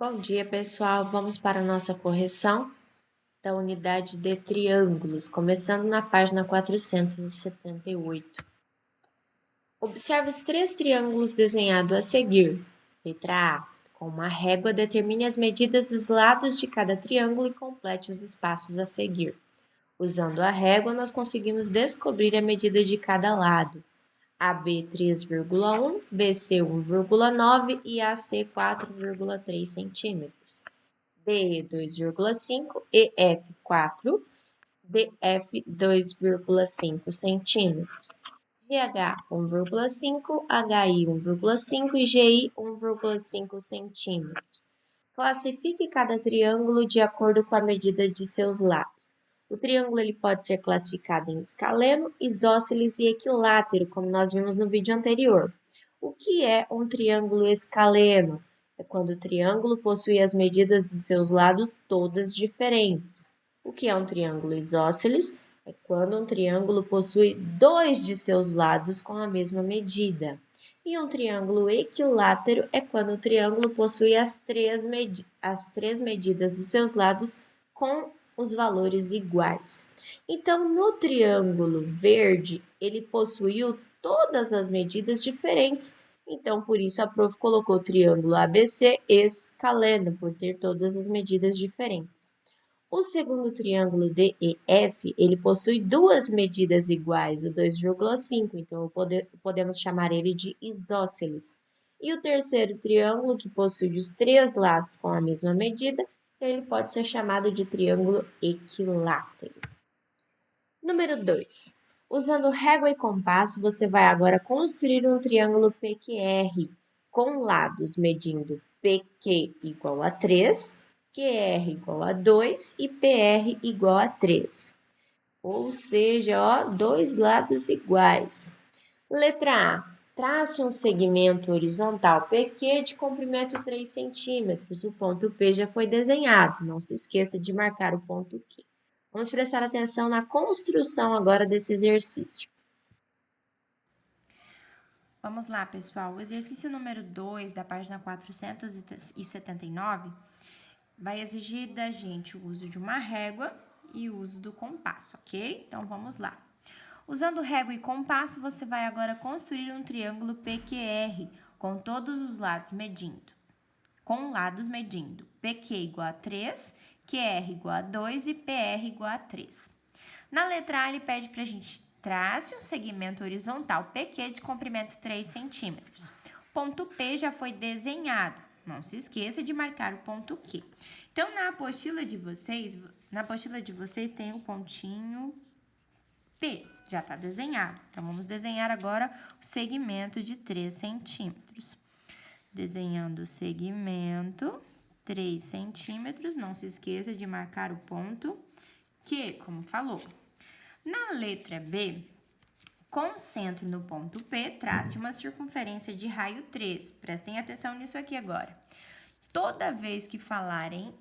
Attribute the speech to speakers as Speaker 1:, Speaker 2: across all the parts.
Speaker 1: Bom dia, pessoal. Vamos para a nossa correção da unidade de triângulos, começando na página 478. Observe os três triângulos desenhados a seguir. Letra A. Com uma régua, determine as medidas dos lados de cada triângulo e complete os espaços a seguir. Usando a régua, nós conseguimos descobrir a medida de cada lado. AB 3,1, BC 1,9 e AC 4,3 centímetros. DE 2,5, EF 4, DF 2,5 centímetros. GH 1,5, HI 1,5 e GI 1,5 centímetros. Classifique cada triângulo de acordo com a medida de seus lados. O triângulo ele pode ser classificado em escaleno, isósceles e equilátero, como nós vimos no vídeo anterior. O que é um triângulo escaleno? É quando o triângulo possui as medidas dos seus lados todas diferentes. O que é um triângulo isósceles? É quando um triângulo possui dois de seus lados com a mesma medida. E um triângulo equilátero é quando o triângulo possui as três medidas dos seus lados com os valores iguais. Então, no triângulo verde, ele possuiu todas as medidas diferentes. Então, por isso, a prof colocou o triângulo ABC escaleno, por ter todas as medidas diferentes. O segundo triângulo DEF, ele possui duas medidas iguais, o 2,5, então podemos chamar ele de isósceles. E o terceiro triângulo, que possui os três lados com a mesma medida, ele pode ser chamado de triângulo equilátero. Número 2. Usando régua e compasso, você vai agora construir um triângulo PQR, com lados medindo PQ igual a 3, QR igual a 2 e PR igual a 3. Ou seja, ó, dois lados iguais. Letra A. Trace um segmento horizontal PQ de comprimento 3 centímetros. O ponto P já foi desenhado. Não se esqueça de marcar o ponto Q. Vamos prestar atenção na construção agora desse exercício.
Speaker 2: Vamos lá, pessoal. O exercício número 2 da página 479 vai exigir da gente o uso de uma régua e o uso do compasso, ok? Então, vamos lá. Usando régua e compasso, você vai agora construir um triângulo PQR com todos os lados medindo. PQ igual a 3, QR igual a 2 e PR igual a 3. Na letra A, ele pede para a gente trace um segmento horizontal PQ de comprimento 3 centímetros. O ponto P já foi desenhado. Não se esqueça de marcar o ponto Q. Então, na apostila de vocês tem o pontinho P, já está desenhado. Então, vamos desenhar agora o segmento de 3 centímetros. Desenhando o segmento 3 centímetros, não se esqueça de marcar o ponto Q, como falou. Na letra B, concentre no ponto P, trace uma circunferência de raio 3. Prestem atenção nisso aqui agora. Toda vez que falarem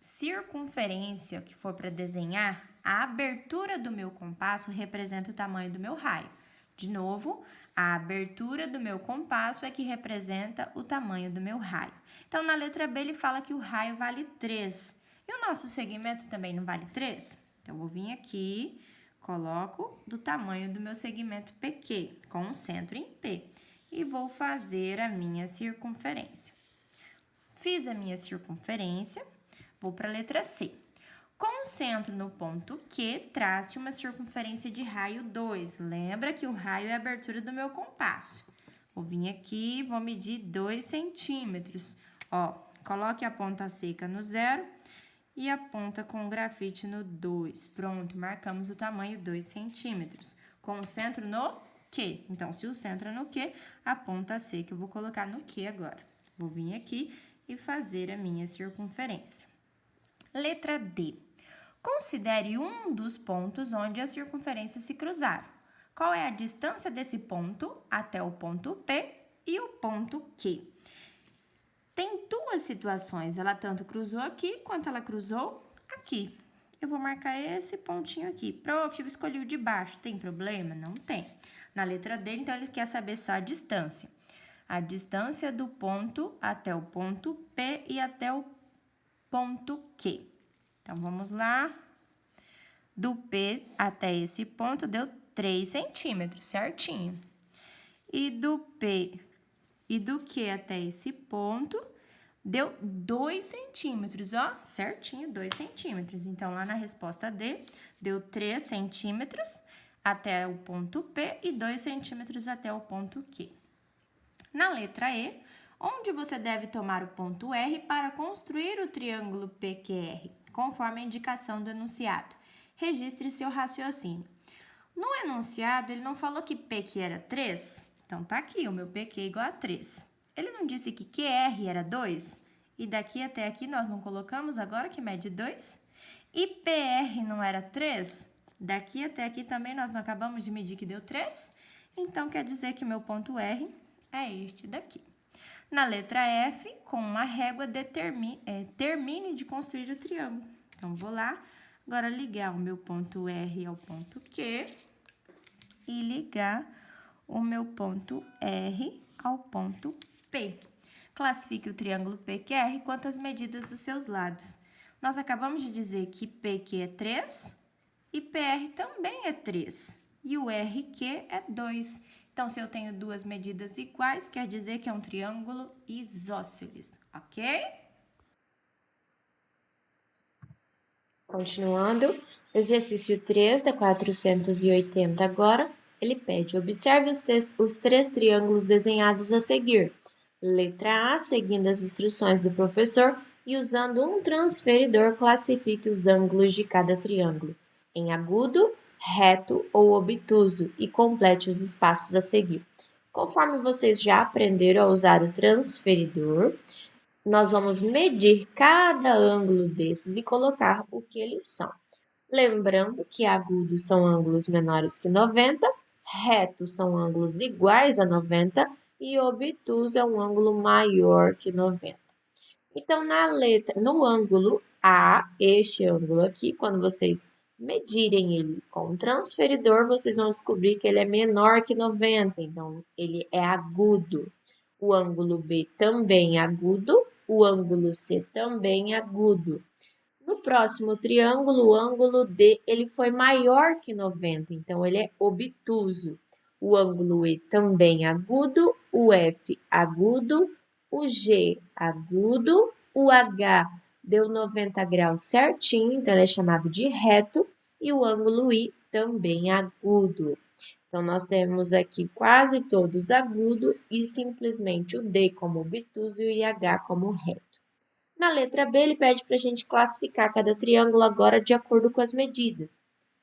Speaker 2: circunferência, que for para desenhar, a abertura do meu compasso representa o tamanho do meu raio. De novo, a abertura do meu compasso é que representa o tamanho do meu raio. Então, na letra B, ele fala que o raio vale 3. E o nosso segmento também não vale 3? Então, eu vou vir aqui, coloco do tamanho do meu segmento PQ, com o centro em P. E vou fazer a minha circunferência. Fiz a minha circunferência, vou para a letra C. Concentro no ponto Q, trace uma circunferência de raio 2. Lembra que o raio é a abertura do meu compasso. Vou vir aqui, vou medir 2 centímetros. Ó, coloque a ponta seca no 0 e a ponta com grafite no 2. Pronto, marcamos o tamanho 2 centímetros. Concentro no Q. Então, se o centro é no Q, a ponta seca eu vou colocar no Q agora. Vou vir aqui e fazer a minha circunferência. Letra D. Considere um dos pontos onde as circunferências se cruzaram. Qual é a distância desse ponto até o ponto P e o ponto Q? Tem duas situações, ela tanto cruzou aqui quanto ela cruzou aqui. Eu vou marcar esse pontinho aqui. Prof, eu escolhi o de baixo, tem problema? Não tem. Na letra D, então, ele quer saber só a distância. A distância do ponto até o ponto P e até o ponto Q. Então, vamos lá. Do P até esse ponto deu 3 centímetros, certinho. E do P e do Q até esse ponto deu 2 centímetros, ó, certinho, 2 centímetros. Então, lá na resposta D, deu 3 centímetros até o ponto P e 2 centímetros até o ponto Q. Na letra E, onde você deve tomar o ponto R para construir o triângulo PQR, conforme a indicação do enunciado. Registre seu raciocínio. No enunciado, ele não falou que PQ era 3? Então, tá aqui, o meu PQ é igual a 3. Ele não disse que QR era 2? E daqui até aqui nós não colocamos agora que mede 2? E PR não era 3? Daqui até aqui também nós não acabamos de medir que deu 3? Então, quer dizer que o meu ponto R é este daqui. Na letra F, com uma régua, termine de construir o triângulo. Então, vou lá, agora ligar o meu ponto R ao ponto Q e ligar o meu ponto R ao ponto P. Classifique o triângulo PQR quanto às medidas dos seus lados. Nós acabamos de dizer que PQ é 3 e PR também é 3. E o RQ é 2. Então, se eu tenho duas medidas iguais, quer dizer que é um triângulo isósceles, ok?
Speaker 1: Continuando, exercício 3 da 480 agora, ele pede, observe os três triângulos desenhados a seguir. Letra A, seguindo as instruções do professor e usando um transferidor, classifique os ângulos de cada triângulo em agudo, reto ou obtuso e complete os espaços a seguir. Conforme vocês já aprenderam a usar o transferidor, nós vamos medir cada ângulo desses e colocar o que eles são. Lembrando que agudos são ângulos menores que 90, retos são ângulos iguais a 90 e obtuso é um ângulo maior que 90. Então, no ângulo A, este ângulo aqui, quando vocês medirem ele com o transferidor, vocês vão descobrir que ele é menor que 90, então ele é agudo. O ângulo B também é agudo, o ângulo C também é agudo. No próximo triângulo, o ângulo D ele foi maior que 90, então ele é obtuso. O ângulo E também é agudo, o F agudo, o G agudo, o H deu 90 graus certinho, então ele é chamado de reto, e o ângulo I também é agudo. Então, nós temos aqui quase todos agudos e simplesmente o D como obtuso e o IH como reto. Na letra B, ele pede para a gente classificar cada triângulo agora de acordo com as medidas.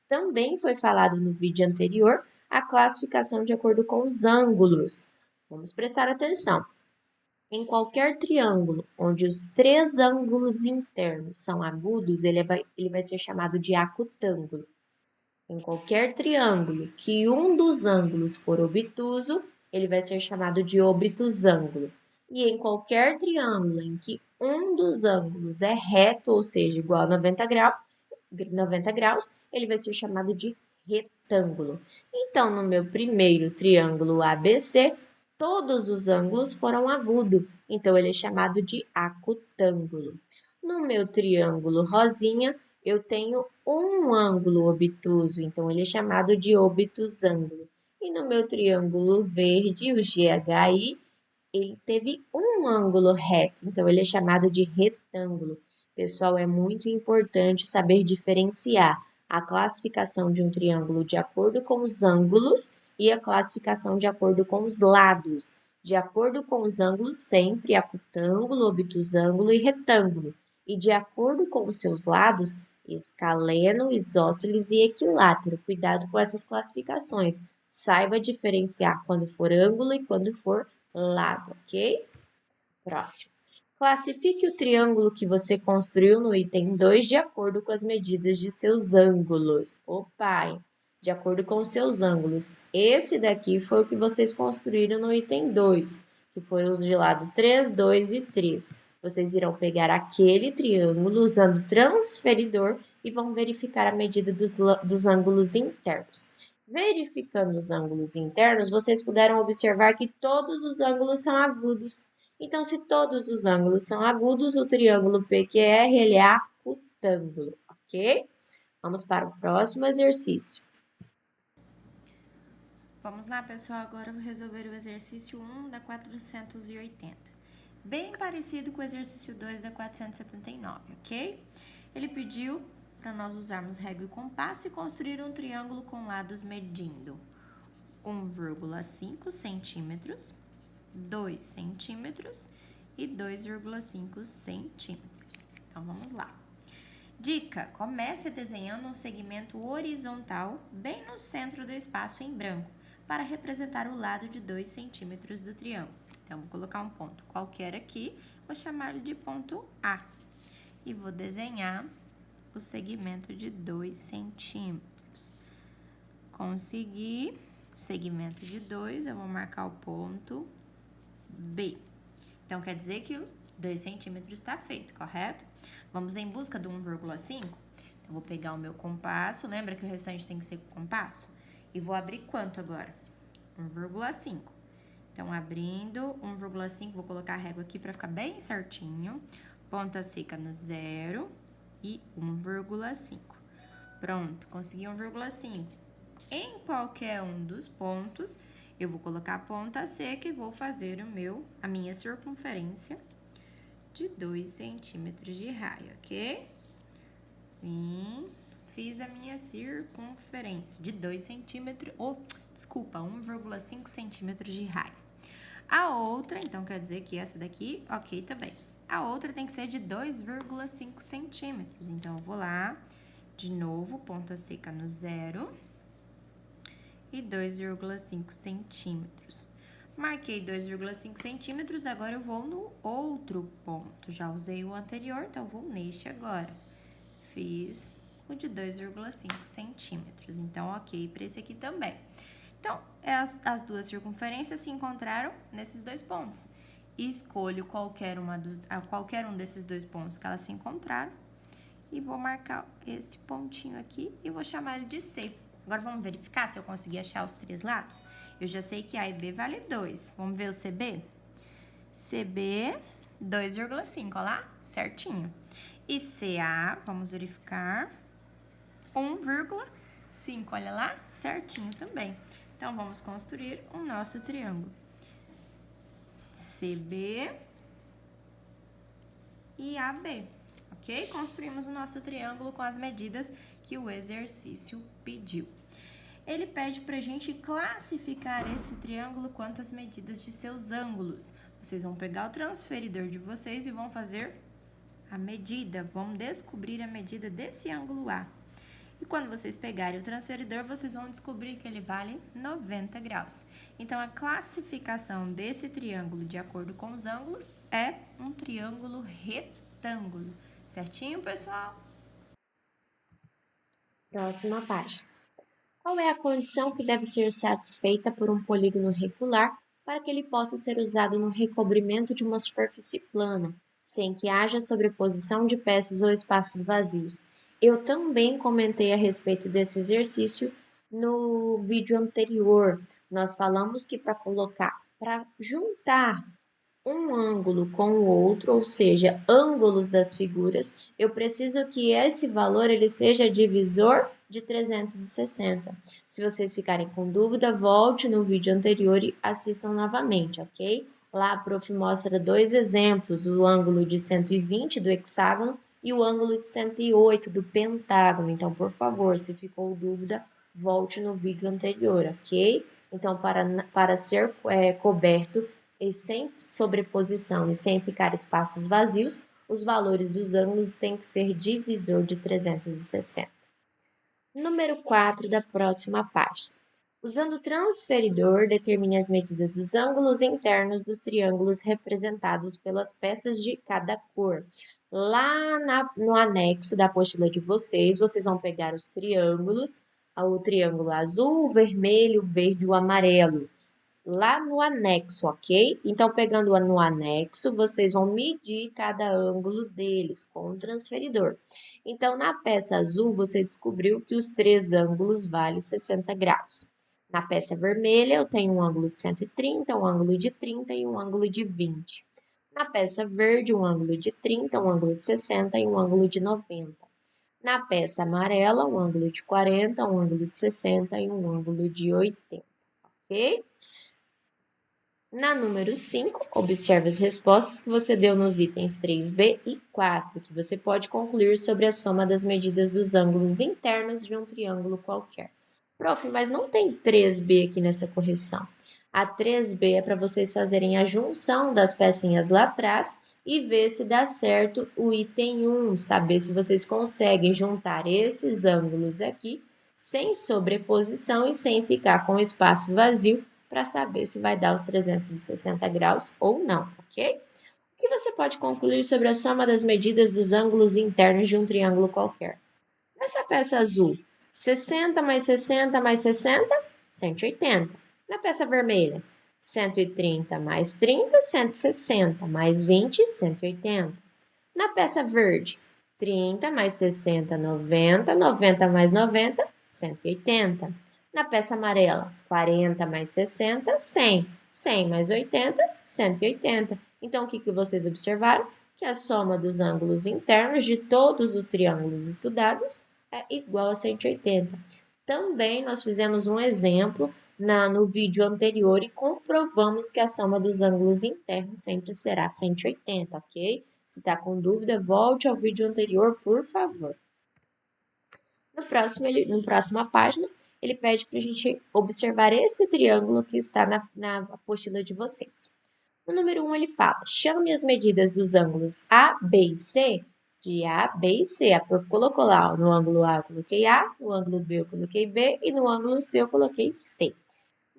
Speaker 1: Também foi falado no vídeo anterior a classificação de acordo com os ângulos. Vamos prestar atenção. Em qualquer triângulo onde os três ângulos internos são agudos, ele vai ser chamado de acutângulo. Em qualquer triângulo que um dos ângulos for obtuso, ele vai ser chamado de obtusângulo. E em qualquer triângulo em que um dos ângulos é reto, ou seja, igual a 90 graus, ele vai ser chamado de retângulo. Então, no meu primeiro triângulo ABC, todos os ângulos foram agudos, então ele é chamado de acutângulo. No meu triângulo rosinha, eu tenho um ângulo obtuso, então ele é chamado de obtusângulo. E no meu triângulo verde, o GHI, ele teve um ângulo reto, então ele é chamado de retângulo. Pessoal, é muito importante saber diferenciar a classificação de um triângulo de acordo com os ângulos e a classificação de acordo com os lados. De acordo com os ângulos, sempre acutângulo, obtusângulo e retângulo. E de acordo com os seus lados, escaleno, isósceles e equilátero. Cuidado com essas classificações. Saiba diferenciar quando for ângulo e quando for lado, ok? Próximo. Classifique o triângulo que você construiu no item 2 de acordo com as medidas de seus ângulos. Opa, de acordo com os seus ângulos. Esse daqui foi o que vocês construíram no item 2, que foram os de lado 3, 2 e 3. Vocês irão pegar aquele triângulo usando o transferidor e vão verificar a medida dos ângulos internos. Verificando os ângulos internos, vocês puderam observar que todos os ângulos são agudos. Então, se todos os ângulos são agudos, o triângulo PQR ele é acutângulo, ok? Vamos para o próximo exercício.
Speaker 2: Vamos lá, pessoal, agora eu vou resolver o exercício 1 da 480. Bem parecido com o exercício 2 da 479, ok? Ele pediu para nós usarmos régua e compasso e construir um triângulo com lados medindo 1,5 centímetros, 2 centímetros e 2,5 centímetros. Então, vamos lá. Dica: comece desenhando um segmento horizontal bem no centro do espaço em branco, para representar o lado de 2 centímetros do triângulo. Então, vou colocar um ponto qualquer aqui, vou chamar de ponto A. E vou desenhar o segmento de 2 centímetros. Consegui o segmento de 2, eu vou marcar o ponto B. Então, quer dizer que o 2 centímetros está feito, correto? Vamos em busca do 1,5? Então, vou pegar o meu compasso, lembra que o restante tem que ser com compasso? E vou abrir quanto agora? 1,5. Então, abrindo 1,5, vou colocar a régua aqui para ficar bem certinho. Ponta seca no 0 e 1,5. Pronto, consegui 1,5. Em qualquer um dos pontos, eu vou colocar a ponta seca e vou fazer a minha circunferência de 2 centímetros de raio, ok? Fiz a minha circunferência de 2 centímetros, 1,5 centímetros de raio. A outra, então, quer dizer que essa daqui, ok também. A outra tem que ser de 2,5 centímetros. Então, eu vou lá, de novo, ponta seca no 0 e 2,5 centímetros. Marquei 2,5 centímetros, agora eu vou no outro ponto. Já usei o anterior, então vou neste agora. Fiz o de 2,5 centímetros. Então, ok para esse aqui também. Então, as duas circunferências se encontraram nesses dois pontos. Escolho qualquer um desses dois pontos que elas se encontraram e vou marcar esse pontinho aqui e vou chamar ele de C. Agora, vamos verificar se eu consegui achar os três lados? Eu já sei que A e B vale 2. Vamos ver o CB? CB, 2,5, ó lá, certinho. E CA, vamos verificar, 1,5, olha lá, certinho também. Então, vamos construir o nosso triângulo. CB e AB, ok? Construímos o nosso triângulo com as medidas que o exercício pediu. Ele pede pra gente classificar esse triângulo quanto às medidas de seus ângulos. Vocês vão pegar o transferidor de vocês e vão fazer a medida, vão descobrir a medida desse ângulo A. E quando vocês pegarem o transferidor, vocês vão descobrir que ele vale 90 graus. Então, a classificação desse triângulo, de acordo com os ângulos, é um triângulo retângulo. Certinho, pessoal?
Speaker 1: Próxima página. Qual é a condição que deve ser satisfeita por um polígono regular para que ele possa ser usado no recobrimento de uma superfície plana, sem que haja sobreposição de peças ou espaços vazios? Eu também comentei a respeito desse exercício no vídeo anterior. Nós falamos que para juntar um ângulo com o outro, ou seja, ângulos das figuras, eu preciso que esse valor ele seja divisor de 360. Se vocês ficarem com dúvida, volte no vídeo anterior e assistam novamente, ok? Lá a prof mostra dois exemplos, o ângulo de 120 do hexágono e o ângulo de 108 do pentágono. Então, por favor, se ficou dúvida, volte no vídeo anterior, ok? Então, para ser coberto e sem sobreposição e sem ficar espaços vazios, os valores dos ângulos têm que ser divisor de 360. Número 4 da próxima página. Usando o transferidor, determine as medidas dos ângulos internos dos triângulos representados pelas peças de cada cor. Lá no anexo da apostila de vocês vão pegar os triângulos, o triângulo azul, o vermelho, o verde e o amarelo. lá no anexo, ok? Então, pegando no anexo, vocês vão medir cada ângulo deles com o transferidor. Então, na peça azul, você descobriu que os 3 ângulos valem 60 graus. Na peça vermelha, eu tenho um ângulo de 130, um ângulo de 30 e um ângulo de 20. Na peça verde, um ângulo de 30, um ângulo de 60 e um ângulo de 90. Na peça amarela, um ângulo de 40, um ângulo de 60 e um ângulo de 80, ok? Na número 5, observe as respostas que você deu nos itens 3b e 4, que você pode concluir sobre a soma das medidas dos ângulos internos de um triângulo qualquer. Prof, mas não tem 3b aqui nessa correção. A 3b é para vocês fazerem a junção das pecinhas lá atrás e ver se dá certo o item 1, saber se vocês conseguem juntar esses ângulos aqui sem sobreposição e sem ficar com espaço vazio, para saber se vai dar os 360 graus ou não, ok? O que você pode concluir sobre a soma das medidas dos ângulos internos de um triângulo qualquer? Nessa peça azul, 60 mais 60 mais 60, 180. Na peça vermelha, 130 mais 30, 160, mais 20, 180. Na peça verde, 30 mais 60, 90, 90 mais 90, 180. Na peça amarela, 40 mais 60, 100. 100 mais 80, 180. Então, o que vocês observaram? Que a soma dos ângulos internos de todos os triângulos estudados é igual a 180. Também nós fizemos um exemplo no vídeo anterior e comprovamos que a soma dos ângulos internos sempre será 180, ok? Se está com dúvida, volte ao vídeo anterior, por favor. Na próxima página, ele pede para a gente observar esse triângulo que está na apostila de vocês. No número 1, ele fala, chame as medidas dos ângulos A, B e C, de A, B e C. A prof colocou lá, no ângulo A eu coloquei A, no ângulo B eu coloquei B e no ângulo C eu coloquei C.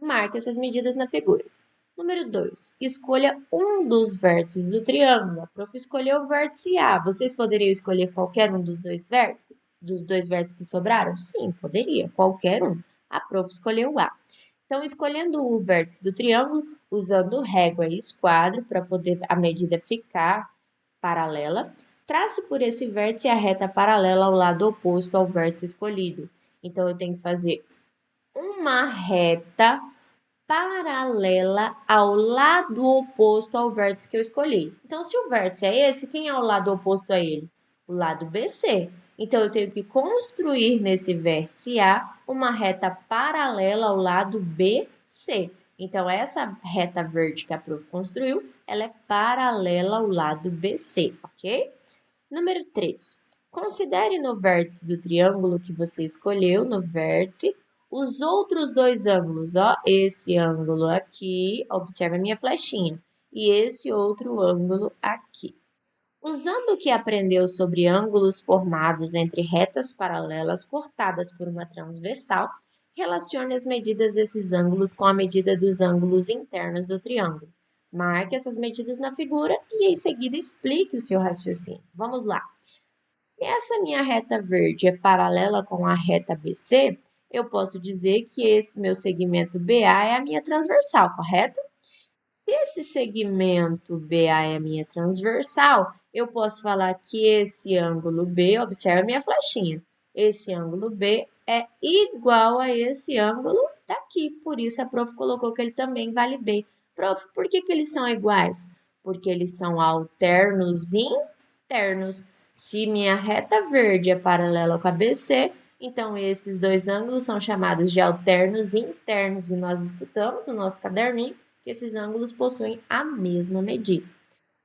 Speaker 1: Marque essas medidas na figura. Número 2, escolha um dos vértices do triângulo. A prof escolheu o vértice A. Vocês poderiam escolher qualquer um dos dois vértices que sobraram? Sim, poderia, qualquer um. A prof escolheu A. Então, escolhendo o vértice do triângulo, usando régua e esquadro para poder a medida ficar paralela, trace por esse vértice a reta paralela ao lado oposto ao vértice escolhido. Então, eu tenho que fazer uma reta paralela ao lado oposto ao vértice que eu escolhi. Então, se o vértice é esse, quem é o lado oposto a ele? O lado BC. Então, eu tenho que construir nesse vértice A uma reta paralela ao lado BC. Então, essa reta verde que a prof construiu, ela é paralela ao lado BC, ok? Número 3. Considere no vértice do triângulo que você escolheu, no vértice, os outros dois ângulos, ó, esse ângulo aqui, observe a minha flechinha, e esse outro ângulo aqui. Usando o que aprendeu sobre ângulos formados entre retas paralelas cortadas por uma transversal, relacione as medidas desses ângulos com a medida dos ângulos internos do triângulo. Marque essas medidas na figura e em seguida explique o seu raciocínio. Vamos lá. Se essa minha reta verde é paralela com a reta BC, eu posso dizer que esse meu segmento BA é a minha transversal, correto? Se esse segmento BA é a minha transversal, eu posso falar que esse ângulo B, observe a minha flechinha, esse ângulo B é igual a esse ângulo daqui, por isso a prof colocou que ele também vale B. Prof, por que eles são iguais? Porque eles são alternos internos. Se minha reta verde é paralela com a BC, então esses dois ângulos são chamados de alternos internos e nós estudamos no nosso caderninho que esses ângulos possuem a mesma medida.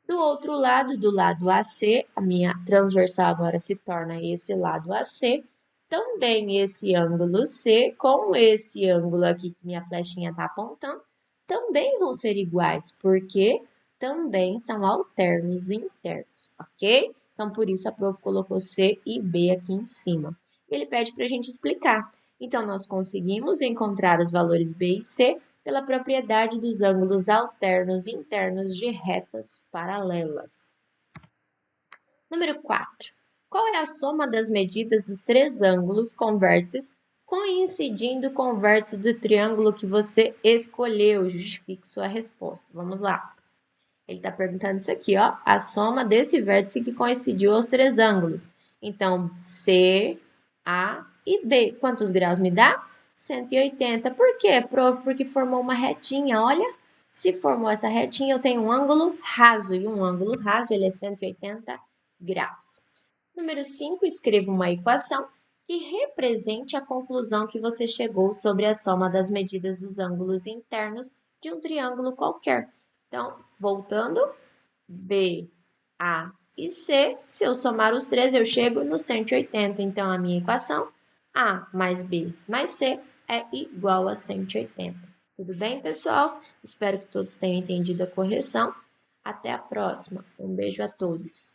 Speaker 1: Do outro lado, do lado AC, a minha transversal agora se torna esse lado AC, também esse ângulo C com esse ângulo aqui que minha flechinha está apontando, também vão ser iguais, porque também são alternos internos, ok? Então, por isso a prof colocou C e B aqui em cima. Ele pede para a gente explicar. Então, nós conseguimos encontrar os valores B e C pela propriedade dos ângulos alternos internos de retas paralelas. Número 4. Qual é a soma das medidas dos três ângulos com vértices com coincidindo com o vértice do triângulo que você escolheu. Justifique sua resposta. Vamos lá. Ele está perguntando isso aqui, ó. A soma desse vértice que coincidiu aos três ângulos. Então, C, A e B. Quantos graus me dá? 180. Por quê, prof? Porque formou uma retinha, olha. Se formou essa retinha, eu tenho um ângulo raso. E um ângulo raso, ele é 180 graus. Número 5, escreva uma equação que represente a conclusão que você chegou sobre a soma das medidas dos ângulos internos de um triângulo qualquer. Então, voltando, B, A e C, se eu somar os três, eu chego no 180. Então, a minha equação, A mais B mais C, é igual a 180. Tudo bem, pessoal? Espero que todos tenham entendido a correção. Até a próxima. Um beijo a todos.